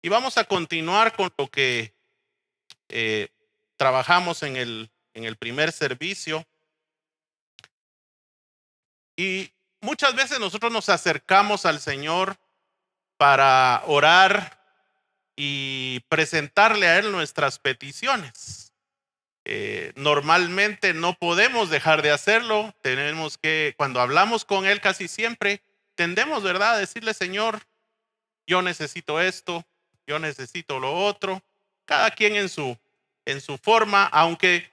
Y vamos a continuar con lo que eh, trabajamos en el primer servicio. Y muchas veces nosotros nos acercamos al Señor para orar y presentarle a Él nuestras peticiones. Normalmente no podemos dejar de hacerlo. Tenemos que, cuando hablamos con Él casi siempre, tendemos, ¿verdad?, a decirle: Señor, yo necesito esto, yo necesito lo otro. Cada quien en su forma, aunque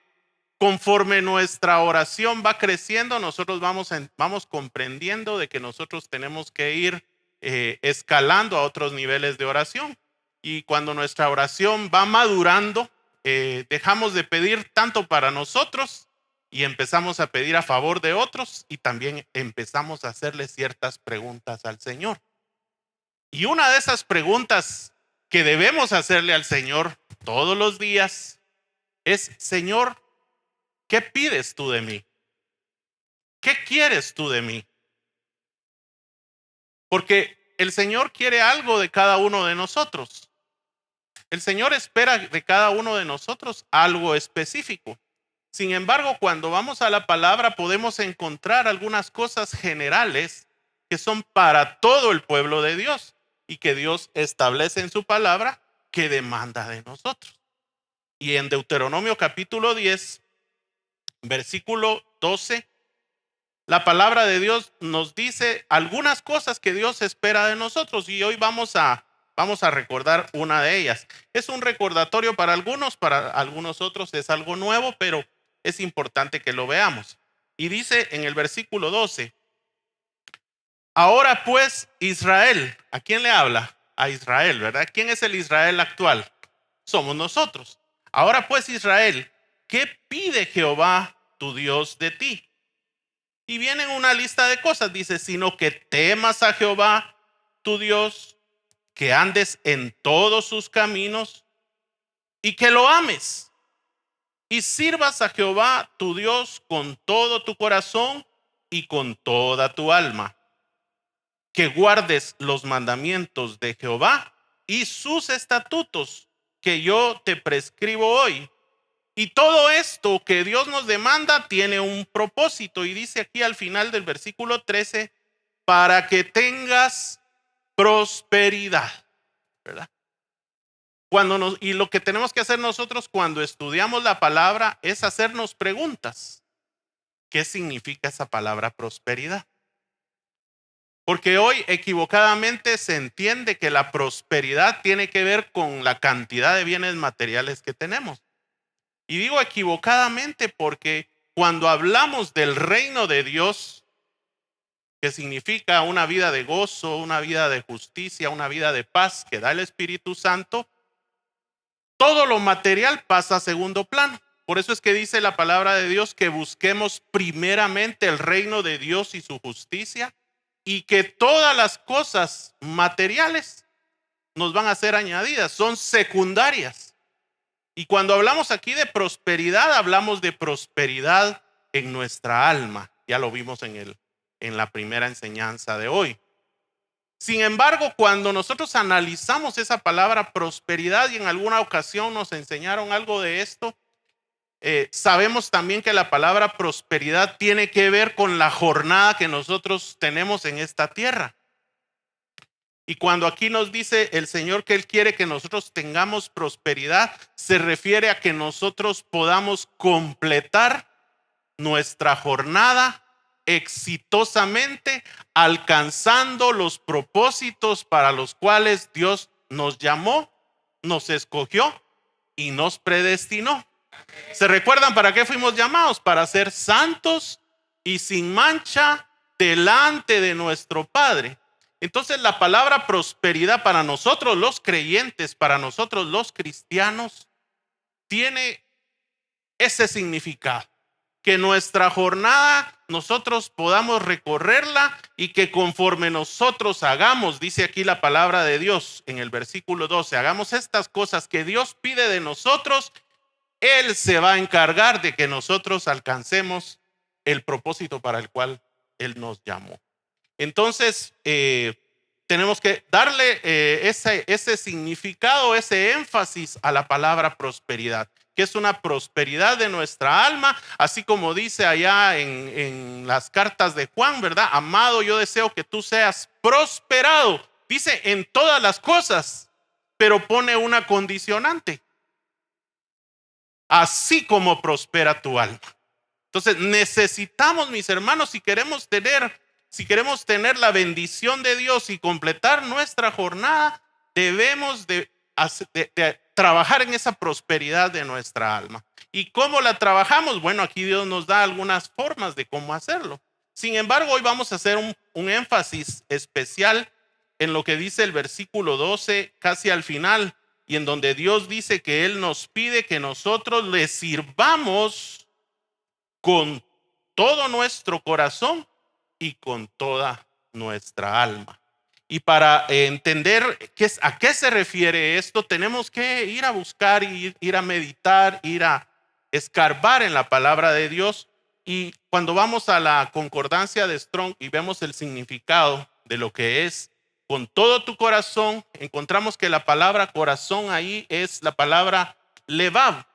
conforme nuestra oración va creciendo, nosotros vamos comprendiendo de que nosotros tenemos que ir escalando a otros niveles de oración. Y cuando nuestra oración va madurando, dejamos de pedir tanto para nosotros y empezamos a pedir a favor de otros, y también empezamos a hacerle ciertas preguntas al Señor. Y una de esas preguntas que debemos hacerle al Señor todos los días es: Señor, ¿qué pides tú de mí? ¿Qué quieres tú de mí? Porque el Señor quiere algo de cada uno de nosotros. El Señor espera de cada uno de nosotros algo específico. Sin embargo, cuando vamos a la palabra, podemos encontrar algunas cosas generales que son para todo el pueblo de Dios y que Dios establece en su palabra que demanda de nosotros. Y en Deuteronomio capítulo 10, versículo 12, la palabra de Dios nos dice algunas cosas que Dios espera de nosotros, y hoy vamos a recordar una de ellas. Es un recordatorio para algunos otros es algo nuevo, pero es importante que lo veamos. Y dice en el versículo 12: ahora pues, Israel. ¿A quién le habla? A Israel, ¿verdad? ¿Quién es el Israel actual? Somos nosotros. Ahora pues, Israel, ¿qué pide Jehová tu Dios de ti? Y viene una lista de cosas. Dice: sino que temas a Jehová tu Dios, que andes en todos sus caminos y que lo ames, y sirvas a Jehová tu Dios con todo tu corazón y con toda tu alma, que guardes los mandamientos de Jehová y sus estatutos que yo te prescribo hoy. Y todo esto que Dios nos demanda tiene un propósito, y dice aquí al final del versículo 13: para que tengas prosperidad, ¿verdad? Y lo que tenemos que hacer nosotros cuando estudiamos la palabra es hacernos preguntas. ¿Qué significa esa palabra prosperidad? Porque hoy equivocadamente se entiende que la prosperidad tiene que ver con la cantidad de bienes materiales que tenemos. Y digo equivocadamente porque cuando hablamos del reino de Dios, que significa una vida de gozo, una vida de justicia, una vida de paz que da el Espíritu Santo, todo lo material pasa a segundo plano. Por eso es que dice la palabra de Dios que busquemos primeramente el reino de Dios y su justicia, y que todas las cosas materiales nos van a ser añadidas, son secundarias. Y cuando hablamos aquí de prosperidad, hablamos de prosperidad en nuestra alma. Ya lo vimos en la primera enseñanza de hoy. Sin embargo, cuando nosotros analizamos esa palabra prosperidad, y en alguna ocasión nos enseñaron algo de esto, sabemos también que la palabra prosperidad tiene que ver con la jornada que nosotros tenemos en esta tierra. Y cuando aquí nos dice el Señor que Él quiere que nosotros tengamos prosperidad, se refiere a que nosotros podamos completar nuestra jornada exitosamente, alcanzando los propósitos para los cuales Dios nos llamó, nos escogió y nos predestinó. ¿Se recuerdan para qué fuimos llamados? Para ser santos y sin mancha delante de nuestro Padre. Entonces, la palabra prosperidad para nosotros los creyentes, para nosotros los cristianos, tiene ese significado: que nuestra jornada nosotros podamos recorrerla, y que conforme nosotros hagamos, dice aquí la palabra de Dios en el versículo 12, hagamos estas cosas que Dios pide de nosotros, Él se va a encargar de que nosotros alcancemos el propósito para el cual Él nos llamó. Entonces, tenemos que darle ese significado, ese énfasis a la palabra prosperidad, que es una prosperidad de nuestra alma, así como dice allá en las cartas de Juan, ¿verdad? Amado, yo deseo que tú seas prosperado, dice en todas las cosas, pero pone una condicionante, así como prospera tu alma. Entonces necesitamos, mis hermanos, si queremos tener la bendición de Dios y completar nuestra jornada, debemos de trabajar en esa prosperidad de nuestra alma. ¿Y cómo la trabajamos? Bueno, aquí Dios nos da algunas formas de cómo hacerlo. Sin embargo, hoy vamos a hacer un énfasis especial en lo que dice el versículo 12, casi al final, y en donde Dios dice que Él nos pide que nosotros le sirvamos con todo nuestro corazón y con toda nuestra alma. Y para entender a qué se refiere esto, tenemos que ir a buscar, ir a meditar, ir a escarbar en la palabra de Dios. Y cuando vamos a la concordancia de Strong y vemos el significado de lo que es con todo tu corazón, encontramos que la palabra corazón ahí es la palabra levav.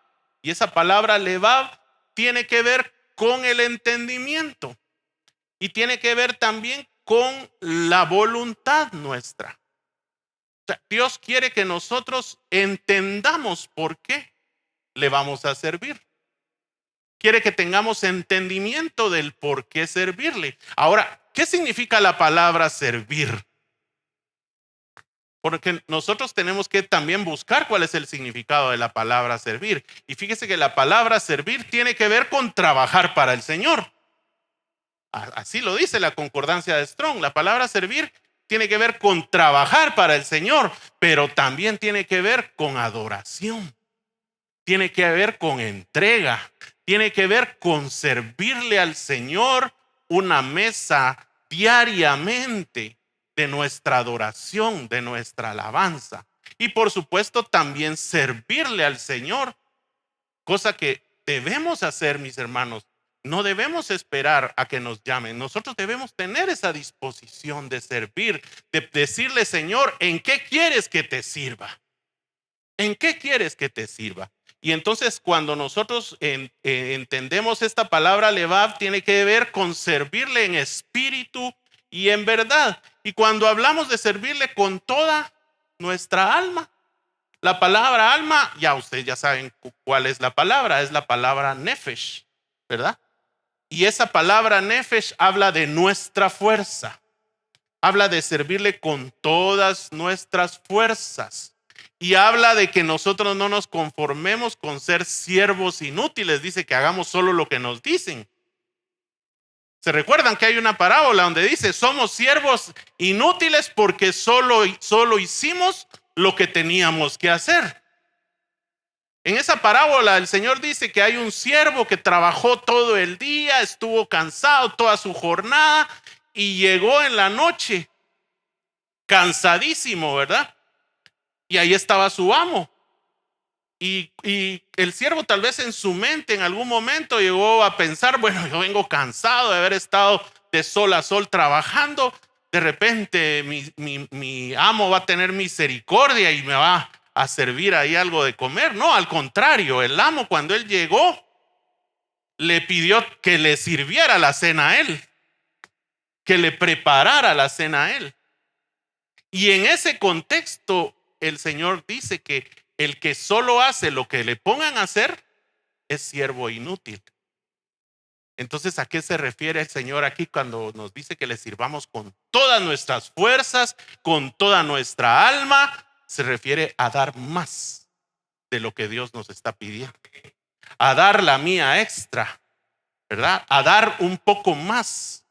Y esa palabra levav tiene que ver con el entendimiento y tiene que ver también con la voluntad nuestra. O sea, Dios quiere que nosotros entendamos por qué le vamos a servir. Quiere que tengamos entendimiento del por qué servirle. Ahora, ¿qué significa la palabra servir? Porque nosotros tenemos que también buscar cuál es el significado de la palabra servir. Y fíjese que la palabra servir tiene que ver con trabajar para el Señor. Así lo dice la concordancia de Strong. La palabra servir tiene que ver con trabajar para el Señor, pero también tiene que ver con adoración. Tiene que ver con entrega. Tiene que ver con servirle al Señor una mesa diariamente de nuestra adoración, de nuestra alabanza. Y por supuesto también servirle al Señor, cosa que debemos hacer, mis hermanos. No debemos esperar a que nos llamen. Nosotros debemos tener esa disposición de servir, de decirle, Señor, ¿en qué quieres que te sirva? ¿En qué quieres que te sirva? Y entonces cuando nosotros entendemos esta palabra levav, tiene que ver con servirle en espíritu y en verdad. Y cuando hablamos de servirle con toda nuestra alma, la palabra alma, ya ustedes ya saben cuál es la palabra nefesh, ¿verdad? Y esa palabra nefesh habla de nuestra fuerza, habla de servirle con todas nuestras fuerzas. Y habla de que nosotros no nos conformemos con ser siervos inútiles. Dice que hagamos solo lo que nos dicen. ¿Se recuerdan que hay una parábola donde dice, somos siervos inútiles porque solo hicimos lo que teníamos que hacer? En esa parábola el Señor dice que hay un siervo que trabajó todo el día, estuvo cansado toda su jornada y llegó en la noche cansadísimo, ¿verdad? Y ahí estaba su amo. Y el siervo tal vez en su mente en algún momento llegó a pensar, bueno, yo vengo cansado de haber estado de sol a sol trabajando. De repente mi amo va a tener misericordia y me va a servir ahí algo de comer. No, al contrario, el amo cuando él llegó le pidió que le sirviera la cena a él, que le preparara la cena a él. Y en ese contexto el Señor dice que el que solo hace lo que le pongan a hacer es siervo inútil. Entonces, ¿a qué se refiere el Señor aquí cuando nos dice que le sirvamos con todas nuestras fuerzas, con toda nuestra alma? Se refiere a dar más de lo que Dios nos está pidiendo, a dar la mía extra, ¿verdad? A dar un poco más,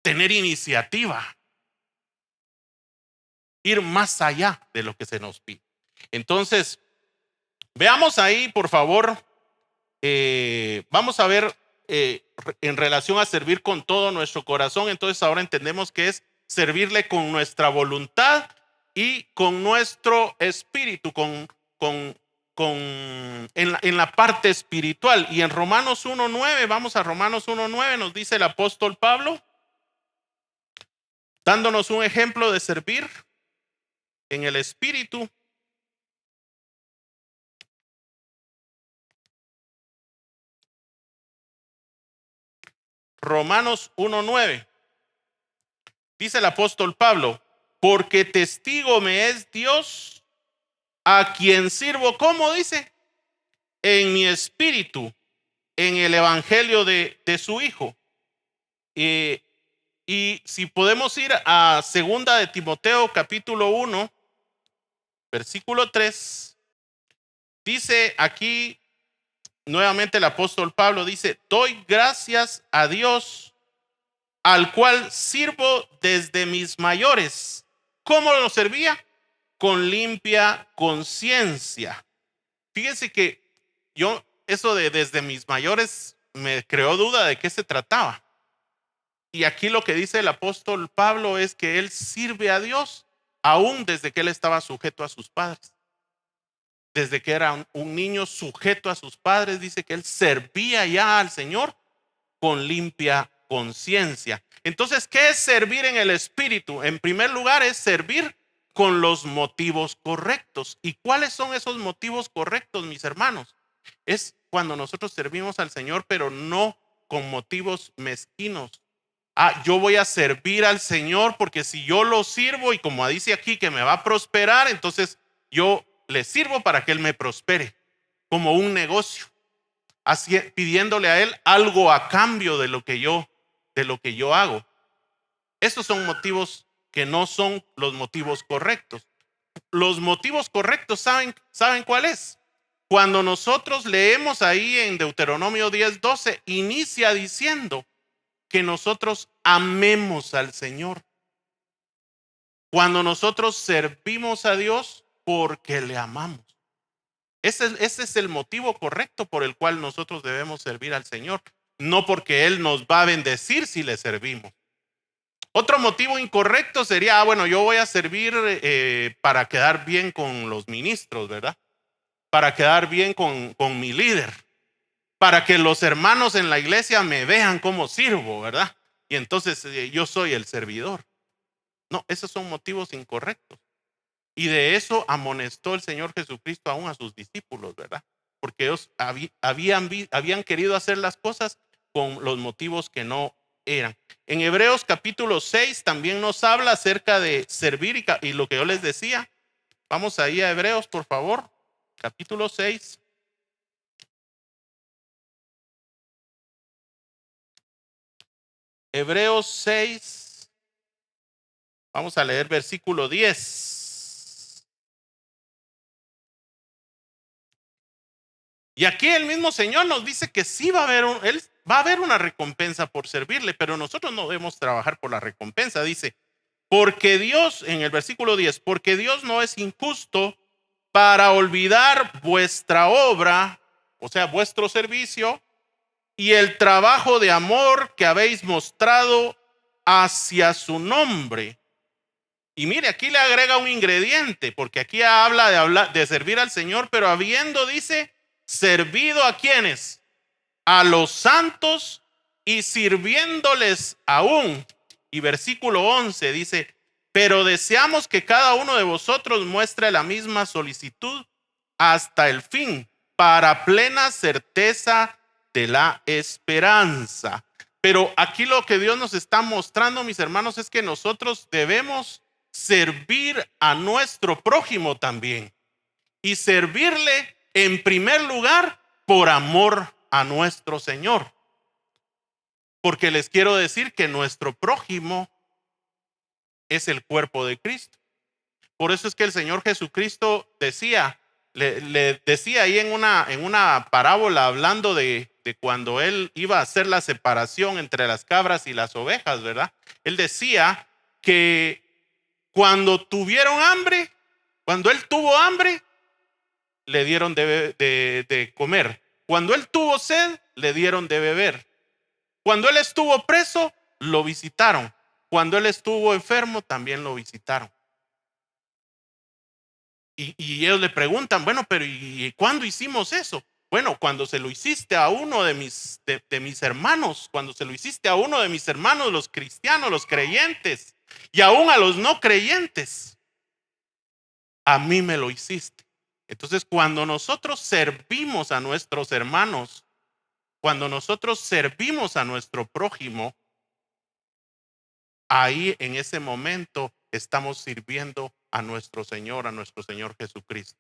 tener iniciativa, ir más allá de lo que se nos pide. Entonces, veamos ahí, por favor, vamos a ver en relación a servir con todo nuestro corazón. Entonces ahora entendemos que es servirle con nuestra voluntad y con nuestro espíritu, en la parte espiritual. Y en Romanos 1:9, vamos a Romanos 1:9, nos dice el apóstol Pablo. dándonos un ejemplo de servir en el Espíritu. Romanos 1:9. Dice el apóstol Pablo, porque testigo me es Dios, a quien sirvo, ¿cómo dice? En mi espíritu, en el evangelio de su Hijo. Y si podemos ir a segunda de Timoteo capítulo 1, versículo 3, dice aquí nuevamente el apóstol Pablo, dice, doy gracias a Dios, al cual sirvo desde mis mayores. ¿Cómo lo servía? Con limpia conciencia. Fíjense que yo, eso de desde mis mayores, me creó duda de qué se trataba. Y aquí lo que dice el apóstol Pablo es que él sirve a Dios aún desde que él estaba sujeto a sus padres. Desde que era un niño sujeto a sus padres, dice que él servía ya al Señor con limpia conciencia. Entonces, ¿qué es servir en el Espíritu? En primer lugar, es servir con los motivos correctos. ¿Y cuáles son esos motivos correctos, mis hermanos? Es cuando nosotros servimos al Señor, pero no con motivos mezquinos. Yo voy a servir al Señor porque si yo lo sirvo y como dice aquí que me va a prosperar, entonces yo le sirvo para que Él me prospere, como un negocio, así, pidiéndole a Él algo a cambio de lo que yo hago. Estos son motivos que no son los motivos correctos. Los motivos correctos, ¿saben cuál es? Cuando nosotros leemos ahí en Deuteronomio 10:12, inicia diciendo que nosotros amemos al Señor. Cuando nosotros servimos a Dios porque le amamos. Ese es el motivo correcto por el cual nosotros debemos servir al Señor. No porque Él nos va a bendecir si le servimos. Otro motivo incorrecto sería, bueno, yo voy a servir para quedar bien con los ministros, ¿verdad? Para quedar bien con mi líder. Para que los hermanos en la iglesia me vean cómo sirvo, ¿verdad? Y entonces yo soy el servidor. No, esos son motivos incorrectos. Y de eso amonestó el Señor Jesucristo aún a sus discípulos, ¿verdad? Porque ellos habían querido hacer las cosas con los motivos que no eran. En Hebreos capítulo 6 también nos habla acerca de servir y lo que yo les decía. Vamos ahí a Hebreos, por favor, capítulo 6. Hebreos 6, vamos a leer versículo 10. Y aquí el mismo Señor nos dice que sí va a haber una recompensa por servirle, pero nosotros no debemos trabajar por la recompensa. Dice, porque Dios, en el versículo 10, porque Dios no es injusto para olvidar vuestra obra, o sea, vuestro servicio, y el trabajo de amor que habéis mostrado hacia su nombre. Y mire, aquí le agrega un ingrediente, porque aquí habla de servir al Señor, pero habiendo, dice, servido a quienes, a los santos y sirviéndoles aún. Y versículo 11 dice, pero deseamos que cada uno de vosotros muestre la misma solicitud hasta el fin, para plena certeza de la esperanza. Pero aquí lo que Dios nos está mostrando, mis hermanos, es que nosotros debemos servir a nuestro prójimo también. Y servirle en primer lugar por amor a nuestro Señor. Porque les quiero decir que nuestro prójimo es el cuerpo de Cristo. Por eso es que el Señor Jesucristo decía, le decía ahí en una parábola hablando de cuando Él iba a hacer la separación entre las cabras y las ovejas, ¿verdad? Él decía que cuando tuvieron hambre, cuando Él tuvo hambre, le dieron de comer. Cuando Él tuvo sed, le dieron de beber. Cuando Él estuvo preso, lo visitaron. Cuando Él estuvo enfermo, también lo visitaron. Y ellos le preguntan, bueno, pero ¿y cuándo hicimos eso? Bueno, cuando se lo hiciste a uno de mis hermanos, cuando se lo hiciste a uno de mis hermanos, los cristianos, los creyentes, Y aún a los no creyentes, a mí me lo hiciste. Entonces, cuando nosotros servimos a nuestros hermanos, cuando nosotros servimos a nuestro prójimo, ahí en ese momento estamos sirviendo a nuestro Señor Jesucristo.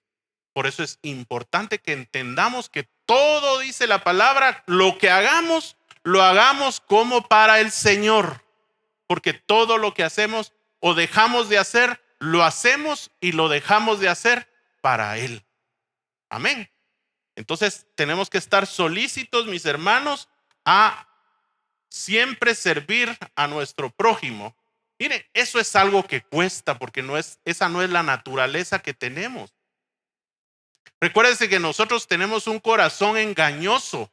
Por eso es importante que entendamos que todo dice la palabra, lo que hagamos, lo hagamos como para el Señor. Porque todo lo que hacemos o dejamos de hacer, lo hacemos y lo dejamos de hacer para Él. Amén. Entonces tenemos que estar solícitos, mis hermanos, a siempre servir a nuestro prójimo. Miren, eso es algo que cuesta porque esa no es la naturaleza que tenemos. Recuérdense que nosotros tenemos un corazón engañoso,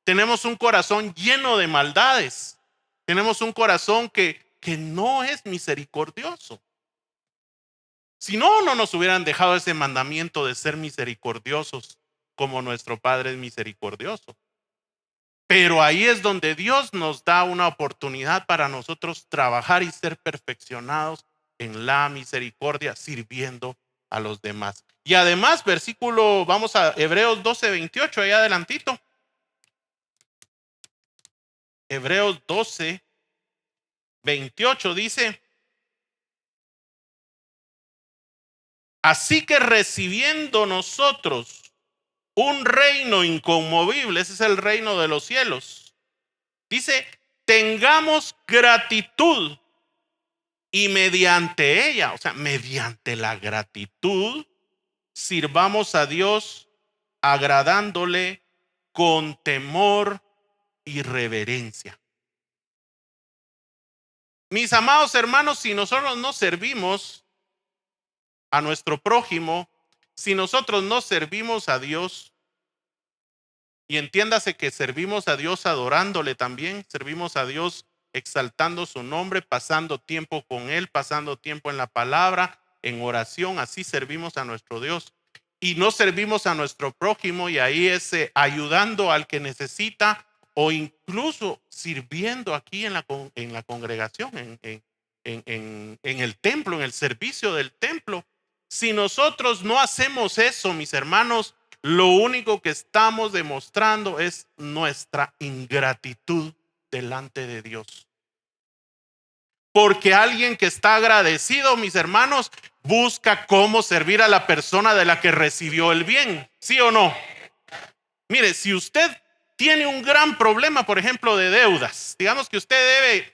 tenemos un corazón lleno de maldades, tenemos un corazón que no es misericordioso. Si no, no nos hubieran dejado ese mandamiento de ser misericordiosos como nuestro Padre es misericordioso. Pero ahí es donde Dios nos da una oportunidad para nosotros trabajar y ser perfeccionados en la misericordia, sirviendo a los demás. Y además, vamos a Hebreos 12:28, ahí adelantito. Hebreos 12:28 dice: así que recibiendo nosotros un reino inconmovible, ese es el reino de los cielos, dice, tengamos gratitud y mediante ella, o sea, mediante la gratitud, sirvamos a Dios agradándole con temor y reverencia. Mis amados hermanos, si nosotros no servimos a nuestro prójimo, si nosotros no servimos a Dios, y entiéndase que servimos a Dios adorándole también, servimos a Dios exaltando su nombre, pasando tiempo con Él, pasando tiempo en la palabra, en oración, así servimos a nuestro Dios. Y no servimos a nuestro prójimo, y ahí es ayudando al que necesita, o incluso sirviendo aquí en la congregación, en el templo, en el servicio del templo. Si nosotros no hacemos eso, mis hermanos, lo único que estamos demostrando es nuestra ingratitud delante de Dios. Porque alguien que está agradecido, mis hermanos, busca cómo servir a la persona de la que recibió el bien. ¿Sí o no? Mire, si usted tiene un gran problema, por ejemplo, de deudas, digamos que usted debe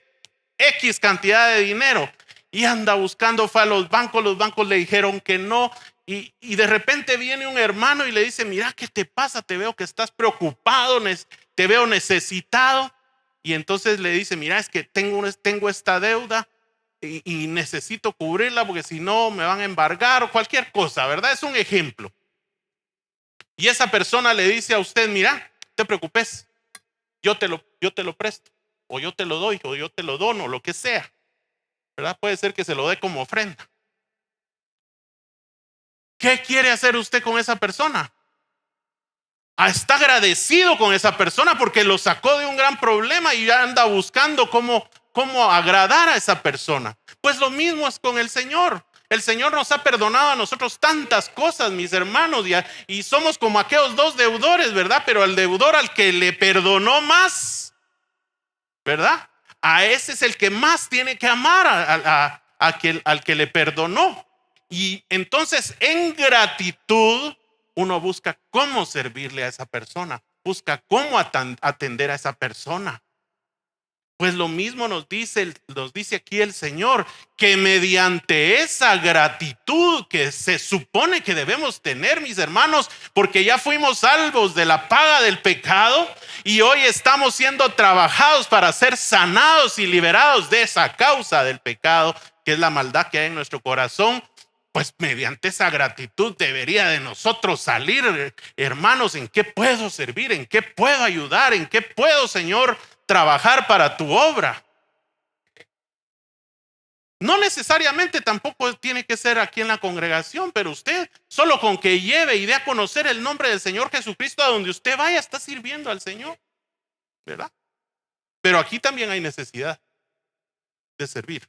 X cantidad de dinero y anda buscando, fue a los bancos le dijeron que no, y de repente viene un hermano y le dice, mira, ¿qué te pasa? Te veo que estás preocupado, te veo necesitado. Y entonces le dice, mira, es que tengo esta deuda y necesito cubrirla porque si no me van a embargar o cualquier cosa, ¿verdad? Es un ejemplo. Y esa persona le dice a usted, mira, no te preocupes, yo te lo presto, o yo te lo doy, o yo te lo dono, lo que sea, ¿verdad? Puede ser que se lo dé como ofrenda. ¿Qué quiere hacer usted con esa persona? Está agradecido con esa persona porque lo sacó de un gran problema y ya anda buscando cómo agradar a esa persona. Pues lo mismo es con el Señor. El Señor nos ha perdonado a nosotros tantas cosas, mis hermanos, y somos como aquellos dos deudores, ¿verdad? Pero el deudor al que le perdonó más, ¿verdad? A ese es el que más tiene que amar al que le perdonó. Y entonces en gratitud uno busca cómo servirle a esa persona, busca cómo atender a esa persona. Pues lo mismo nos dice aquí el Señor, que mediante esa gratitud que se supone que debemos tener, mis hermanos, porque ya fuimos salvos de la paga del pecado y hoy estamos siendo trabajados para ser sanados y liberados de esa causa del pecado, que es la maldad que hay en nuestro corazón. Pues mediante esa gratitud debería de nosotros salir, hermanos, ¿en qué puedo servir? ¿En qué puedo ayudar? ¿En qué puedo, Señor, trabajar para tu obra? No necesariamente tampoco tiene que ser aquí en la congregación, pero usted solo con que lleve y dé a conocer el nombre del Señor Jesucristo a donde usted vaya, está sirviendo al Señor, ¿verdad? Pero aquí también hay necesidad de servir.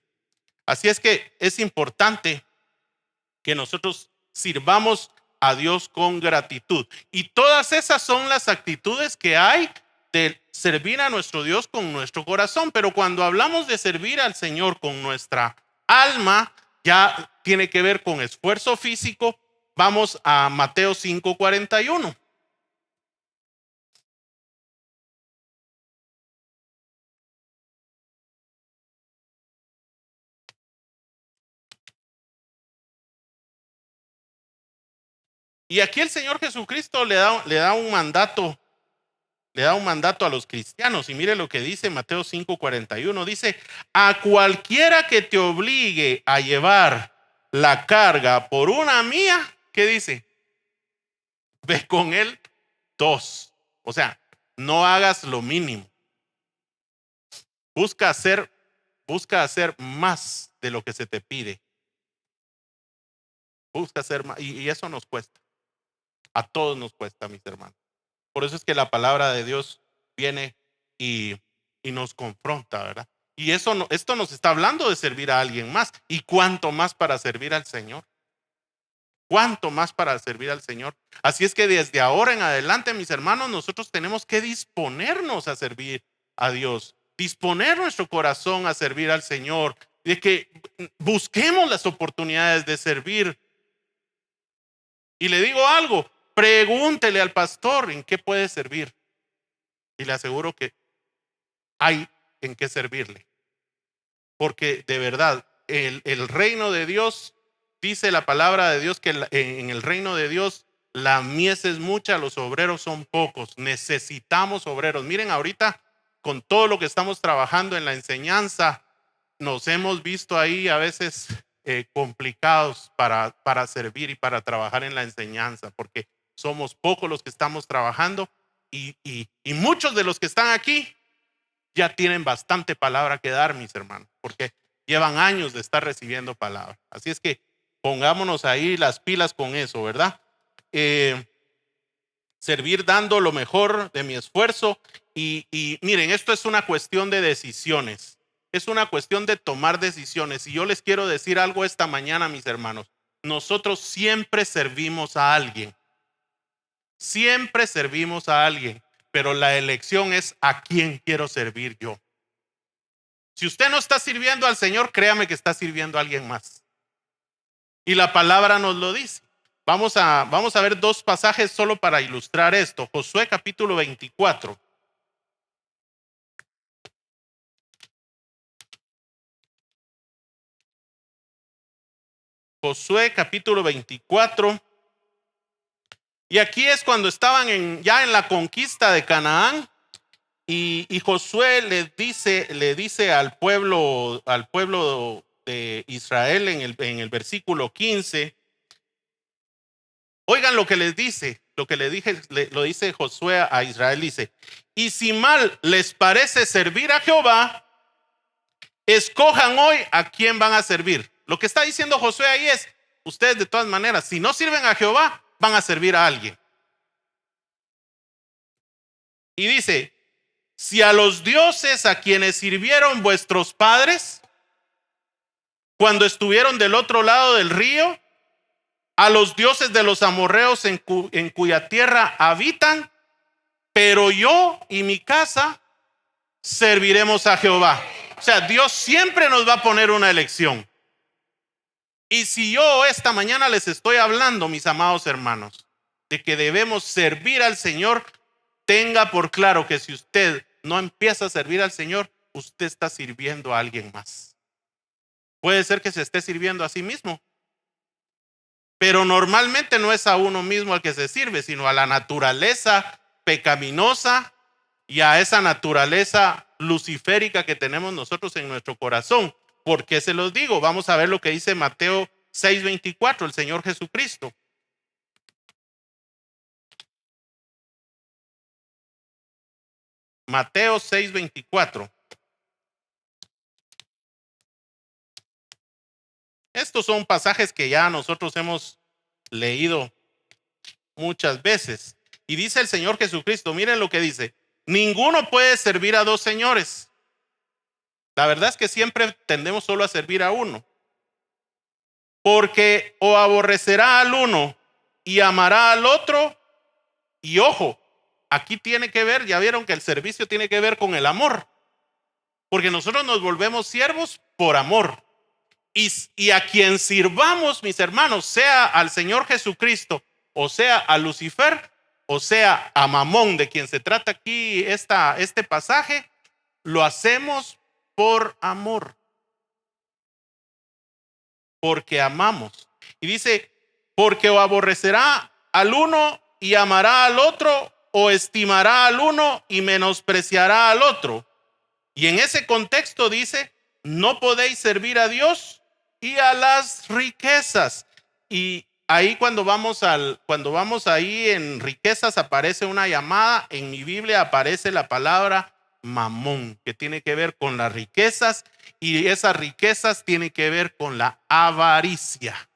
Así es que es importante que nosotros sirvamos a Dios con gratitud. Y todas esas son las actitudes que hay de servir a nuestro Dios con nuestro corazón. Pero cuando hablamos de servir al Señor con nuestra alma, ya tiene que ver con esfuerzo físico. Vamos a Mateo 5:41. Y aquí el Señor Jesucristo le da un mandato. Le da un mandato a los cristianos. Y mire lo que dice Mateo 5:41. Dice: a cualquiera que te obligue a llevar la carga por una mía, ¿qué dice? Ve con él dos. O sea, no hagas lo mínimo. Busca hacer, busca hacer más de lo que se te pide. Busca hacer más. Y eso nos cuesta. A todos nos cuesta, mis hermanos. Por eso es que la palabra de Dios viene y, y nos confronta, ¿verdad? Y esto nos está hablando de servir a alguien más. ¿Y cuánto más para servir al Señor? ¿Cuánto más para servir al Señor? Así es que desde ahora en adelante, mis hermanos, nosotros tenemos que disponernos a servir a Dios, disponer nuestro corazón a servir al Señor, de que busquemos las oportunidades de servir. Y le digo algo, pregúntele al pastor en qué puede servir. Y le aseguro que hay en qué servirle. Porque de verdad, el reino de Dios, dice la palabra de Dios que en el reino de Dios la mies es mucha, los obreros son pocos. Necesitamos obreros. Miren, ahorita con todo lo que estamos trabajando en la enseñanza, nos hemos visto ahí a veces complicados para servir y para trabajar en la enseñanza, porque somos pocos los que estamos trabajando y muchos de los que están aquí ya tienen bastante palabra que dar, mis hermanos, porque llevan años de estar recibiendo palabra. Así es que pongámonos ahí las pilas con eso, ¿verdad? Servir dando lo mejor de mi esfuerzo y miren, esto es una cuestión de decisiones. Es una cuestión de tomar decisiones. Y yo les quiero decir algo esta mañana, mis hermanos. Nosotros siempre servimos a alguien. Siempre servimos a alguien. Pero la elección es a quién quiero servir yo. Si usted no está sirviendo al Señor, créame que está sirviendo a alguien más. Y la palabra nos lo dice. Vamos a ver dos pasajes solo para ilustrar esto. Josué capítulo 24. Josué capítulo 24. Y aquí es cuando estaban ya en la conquista de Canaán. Y Josué le dice al pueblo de Israel en el versículo 15. Oigan lo que les dice, lo dice Josué a Israel, dice: y si mal les parece servir a Jehová, escojan hoy a quién van a servir. Lo que está diciendo Josué ahí es: ustedes de todas maneras, si no sirven a Jehová, van a servir a alguien. Y dice: si a los dioses a quienes sirvieron vuestros padres cuando estuvieron del otro lado del río, a los dioses de los amorreos en cuya tierra habitan, pero yo y mi casa serviremos a Jehová. O sea, Dios siempre nos va a poner una elección. Y si yo esta mañana les estoy hablando, mis amados hermanos, de que debemos servir al Señor, tenga por claro que si usted no empieza a servir al Señor, usted está sirviendo a alguien más. Puede ser que se esté sirviendo a sí mismo, pero normalmente no es a uno mismo al que se sirve, sino a la naturaleza pecaminosa y a esa naturaleza luciférica que tenemos nosotros en nuestro corazón. ¿Por qué se los digo? Vamos a ver lo que dice Mateo 6:24, el Señor Jesucristo. Mateo 6:24. Estos son pasajes que ya nosotros hemos leído muchas veces. Y dice el Señor Jesucristo, miren lo que dice: ninguno puede servir a dos señores, La verdad es que siempre tendemos solo a servir a uno. Porque o aborrecerá al uno y amará al otro. Y ojo, aquí tiene que ver, ya vieron que el servicio tiene que ver con el amor. Porque nosotros nos volvemos siervos por amor. Y a quien sirvamos, mis hermanos, sea al Señor Jesucristo, o sea a Lucifer, o sea a Mamón, de quien se trata aquí este pasaje, lo hacemos por amor. Porque amamos. Y dice, porque o aborrecerá al uno y amará al otro, o estimará al uno y menospreciará al otro. Y en ese contexto dice, no podéis servir a Dios y a las riquezas. Y ahí cuando vamos ahí en riquezas aparece una llamada, en mi Biblia aparece la palabra mamón, que tiene que ver con las riquezas, y esas riquezas tienen que ver con la avaricia,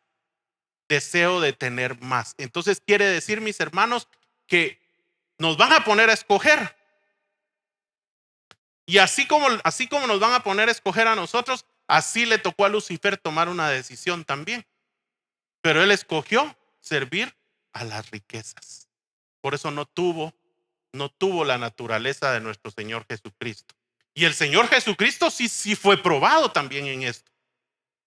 deseo de tener más. Entonces quiere decir, mis hermanos, que nos van a poner a escoger. Y así como nos van a poner a escoger a nosotros, así le tocó a Lucifer tomar una decisión también. Pero él escogió servir a las riquezas. Por eso no tuvo la naturaleza de nuestro Señor Jesucristo. Y el Señor Jesucristo sí fue probado también en esto.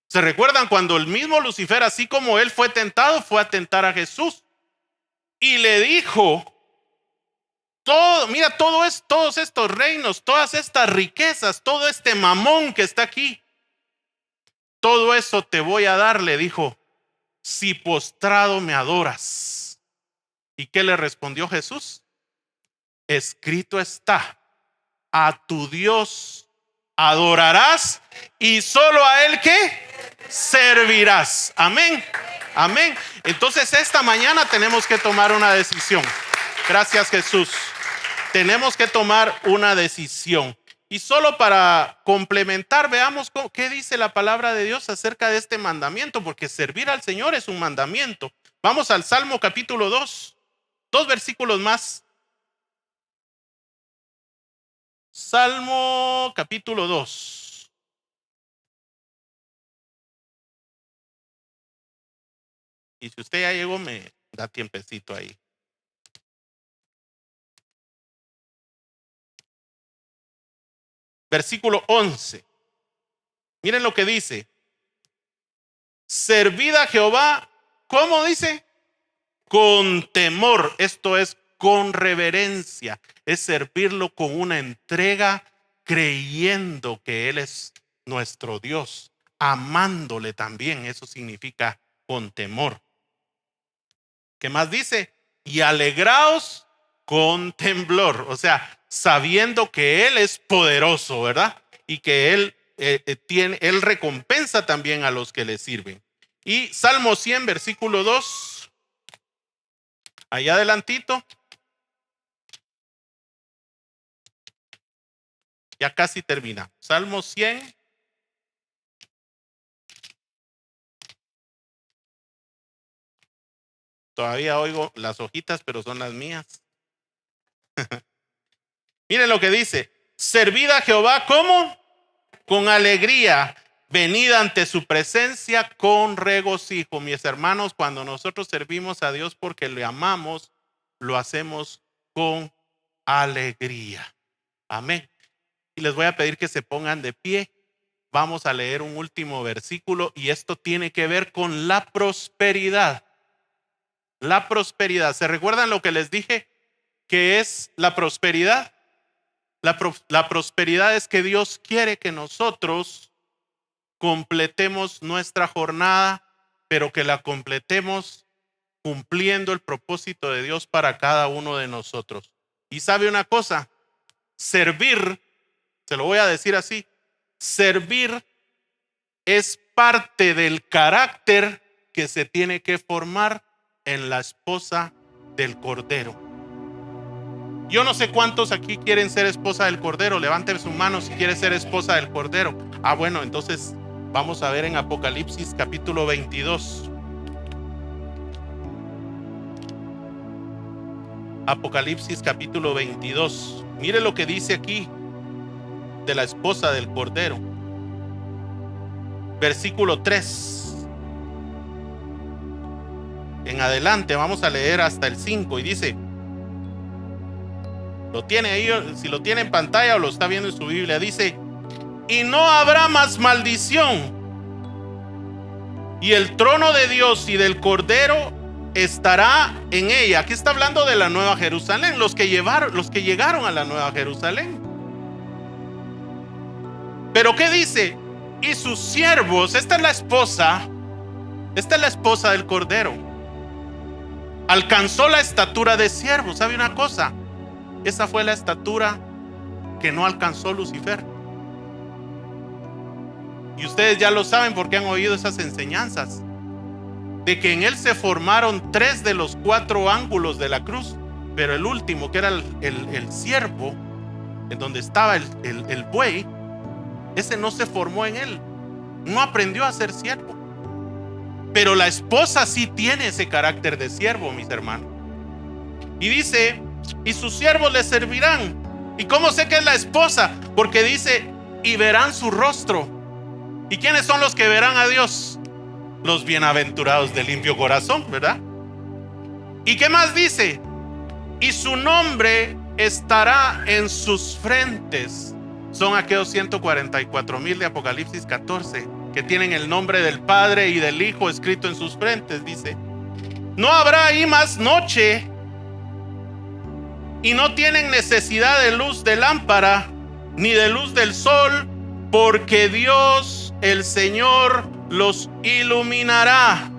¿Se recuerdan cuando el mismo Lucifer, así como él fue tentado, fue a tentar a Jesús? Y le dijo, mira, todos estos reinos, todas estas riquezas, todo este mamón que está aquí, todo eso te voy a dar, le dijo, si postrado me adoras. ¿Y qué le respondió Jesús? Escrito está, a tu Dios adorarás y solo a Él ¿qué? Servirás. Amén. Amén. Entonces esta mañana tenemos que tomar una decisión. Gracias, Jesús. Tenemos que tomar una decisión. Y solo para complementar, veamos qué dice la palabra de Dios acerca de este mandamiento, porque servir al Señor es un mandamiento. Vamos al Salmo capítulo 2, 2 versículos más. Salmo capítulo 2. Y si usted ya llegó, me da tiempecito ahí. Versículo 11. Miren lo que dice. Servid a Jehová, ¿cómo dice? Con temor. Esto es con reverencia. Es servirlo con una entrega, creyendo que Él es nuestro Dios, amándole también. Eso significa con temor. ¿Qué más dice? Y alegraos con temblor. O sea, sabiendo que Él es poderoso, ¿verdad? Y que Él recompensa también a los que le sirven. Y Salmo 100, versículo 2. Allá adelantito. Ya casi termina. Salmo 100. Todavía oigo las hojitas, pero son las mías. Miren lo que dice. Servid a Jehová, ¿cómo? Con alegría. Venid ante su presencia con regocijo. Mis hermanos, cuando nosotros servimos a Dios porque le amamos, lo hacemos con alegría. Amén. Y les voy a pedir que se pongan de pie. Vamos a leer un último versículo y esto tiene que ver con la prosperidad. La prosperidad. ¿Se recuerdan lo que les dije? ¿Qué es la prosperidad? La prosperidad es que Dios quiere que nosotros completemos nuestra jornada, pero que la completemos cumpliendo el propósito de Dios para cada uno de nosotros. Y sabe una cosa, servir, se lo voy a decir así, servir es parte del carácter que se tiene que formar en la esposa del Cordero. Yo no sé cuántos aquí quieren ser esposa del Cordero. Levanten su mano si quiere ser esposa del Cordero. Bueno, entonces vamos a ver en Apocalipsis capítulo 22. Apocalipsis capítulo 22. Mire lo que dice aquí. de la esposa del Cordero. Versículo 3. En adelante vamos a leer hasta el 5 y dice, lo tiene ahí, si lo tiene en pantalla o lo está viendo en su Biblia, dice: y no habrá más maldición, y el trono de Dios y del Cordero estará en ella. Aquí está hablando de la Nueva Jerusalén, los que llegaron a la Nueva Jerusalén. Pero ¿qué dice? Y sus siervos, esta es la esposa del Cordero. Alcanzó la estatura de siervo. ¿Sabe una cosa? Esa fue la estatura que no alcanzó Lucifer. Y ustedes ya lo saben porque han oído esas enseñanzas, de que en él se formaron 3 de los 4 ángulos de la cruz, pero el último, que era el siervo, en donde estaba el buey, ese no se formó en él, no aprendió a ser siervo. Pero la esposa sí tiene ese carácter de siervo, mis hermanos. Y dice: y sus siervos le servirán. ¿Y cómo sé que es la esposa? Porque dice: y verán su rostro. ¿Y quiénes son los que verán a Dios? Los bienaventurados de limpio corazón, ¿verdad? ¿Y qué más dice? Y su nombre estará en sus frentes. Son aquellos 144,000 de Apocalipsis 14 que tienen el nombre del Padre y del Hijo escrito en sus frentes. Dice: no habrá ahí más noche, y no tienen necesidad de luz de lámpara ni de luz del sol, porque Dios, el Señor, los iluminará.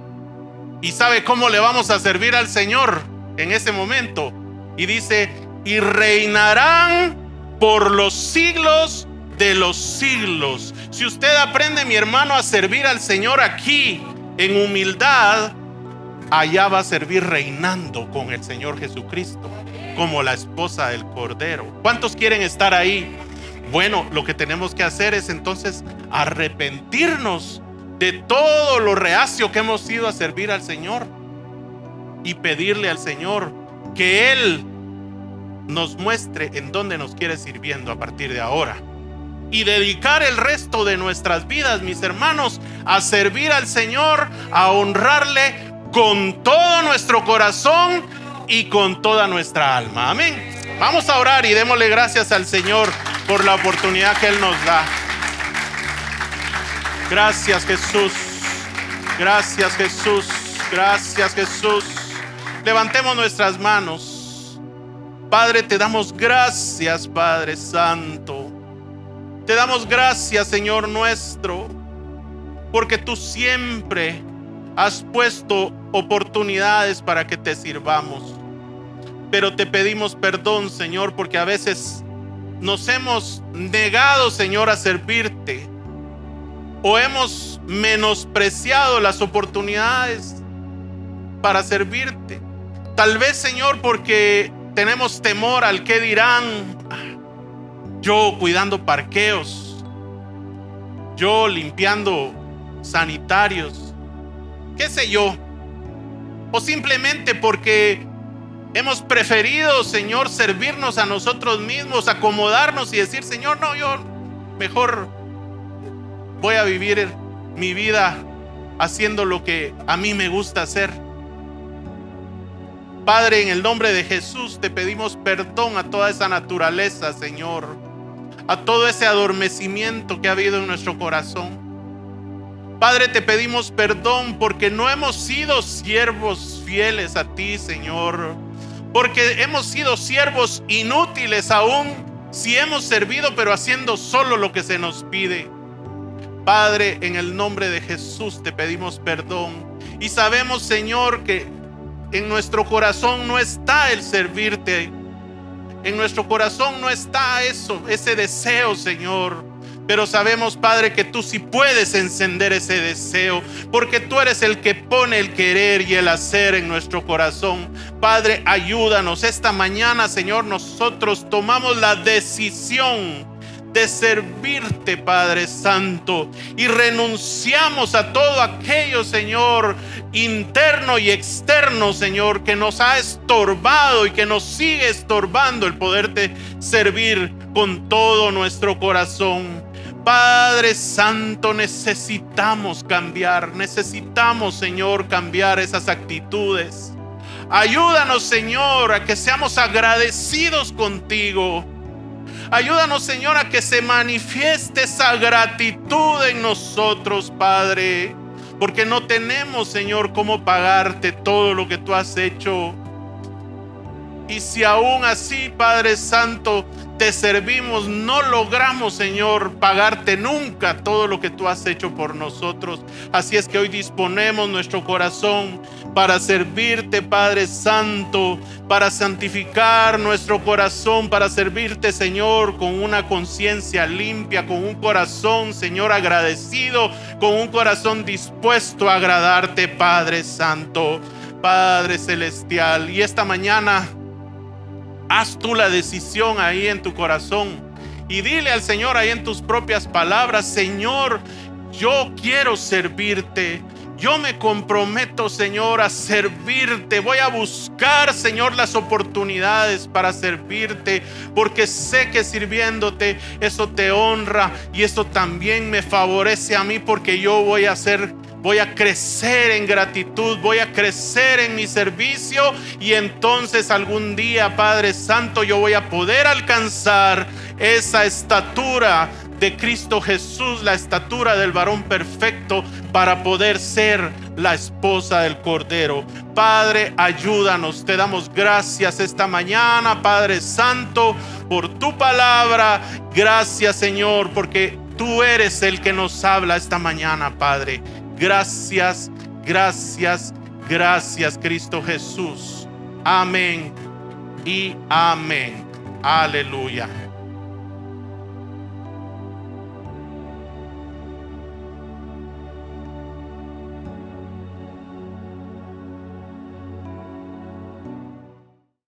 ¿Y sabe cómo le vamos a servir al Señor en ese momento? Y dice: y reinarán por los siglos de los siglos. Si usted aprende, mi hermano, a servir al Señor aquí en humildad, allá va a servir reinando con el Señor Jesucristo, como la esposa del Cordero. ¿Cuántos quieren estar ahí? Bueno, lo que tenemos que hacer es entonces arrepentirnos de todo lo reacio que hemos sido a servir al Señor y pedirle al Señor que Él nos muestre en dónde nos quiere sirviendo a partir de ahora, y dedicar el resto de nuestras vidas, mis hermanos, a servir al Señor, a honrarle con todo nuestro corazón y con toda nuestra alma. Amén. Vamos a orar y démosle gracias al Señor por la oportunidad que Él nos da. Gracias, Jesús. Gracias, Jesús. Gracias, Jesús. Levantemos nuestras manos. Padre, te damos gracias, Padre Santo. Te damos gracias, Señor nuestro, porque tú siempre has puesto oportunidades para que te sirvamos. Pero te pedimos perdón, Señor, porque a veces nos hemos negado, Señor, a servirte, o hemos menospreciado las oportunidades para servirte. Tal vez, Señor, porque tenemos temor al qué dirán. Yo cuidando parqueos, yo limpiando sanitarios, qué sé yo. O simplemente porque hemos preferido, Señor, servirnos a nosotros mismos, acomodarnos y decir: Señor, no, yo mejor voy a vivir mi vida haciendo lo que a mí me gusta hacer. Padre, en el nombre de Jesús te pedimos perdón a toda esa naturaleza, Señor, a todo ese adormecimiento que ha habido en nuestro corazón. Padre, te pedimos perdón porque no hemos sido siervos fieles a ti, Señor, porque hemos sido siervos inútiles aún si hemos servido, pero haciendo solo lo que se nos pide. Padre, en el nombre de Jesús te pedimos perdón, y sabemos, Señor, que en nuestro corazón no está el servirte. En nuestro corazón no está eso, ese deseo, Señor. Pero sabemos, Padre, que tú sí puedes encender ese deseo, porque tú eres el que pone el querer y el hacer en nuestro corazón. Padre, ayúdanos. Esta mañana, Señor, nosotros tomamos la decisión de servirte, Padre Santo, y renunciamos a todo aquello, Señor, interno y externo, Señor, que nos ha estorbado y que nos sigue estorbando el poderte servir con todo nuestro corazón. Padre Santo, necesitamos cambiar, necesitamos, Señor, cambiar esas actitudes. Ayúdanos, Señor, a que seamos agradecidos contigo. Ayúdanos, Señor, a que se manifieste esa gratitud en nosotros, Padre, porque no tenemos, Señor, cómo pagarte todo lo que tú has hecho. Y si aún así, Padre Santo, te servimos, no logramos, Señor, pagarte nunca todo lo que tú has hecho por nosotros. Así es que hoy disponemos nuestro corazón para servirte, Padre Santo, para santificar nuestro corazón, para servirte, Señor, con una conciencia limpia, con un corazón, Señor, agradecido, con un corazón dispuesto a agradarte, Padre Santo, Padre Celestial. Y esta mañana, haz tú la decisión ahí en tu corazón y dile al Señor ahí en tus propias palabras: Señor, yo quiero servirte. Yo me comprometo, Señor, a servirte. Voy a buscar, Señor, las oportunidades para servirte, porque sé que sirviéndote eso te honra y eso también me favorece a mí, porque yo voy a crecer en gratitud, voy a crecer en mi servicio, y entonces algún día, Padre Santo, yo voy a poder alcanzar esa estatura de Cristo Jesús, la estatura del varón perfecto, para poder ser la esposa del Cordero. Padre, ayúdanos. Te damos gracias esta mañana, Padre Santo, por tu palabra. Gracias, Señor, porque tú eres el que nos habla esta mañana, Padre. Gracias, gracias, gracias, Cristo Jesús. Amén y amén. Aleluya.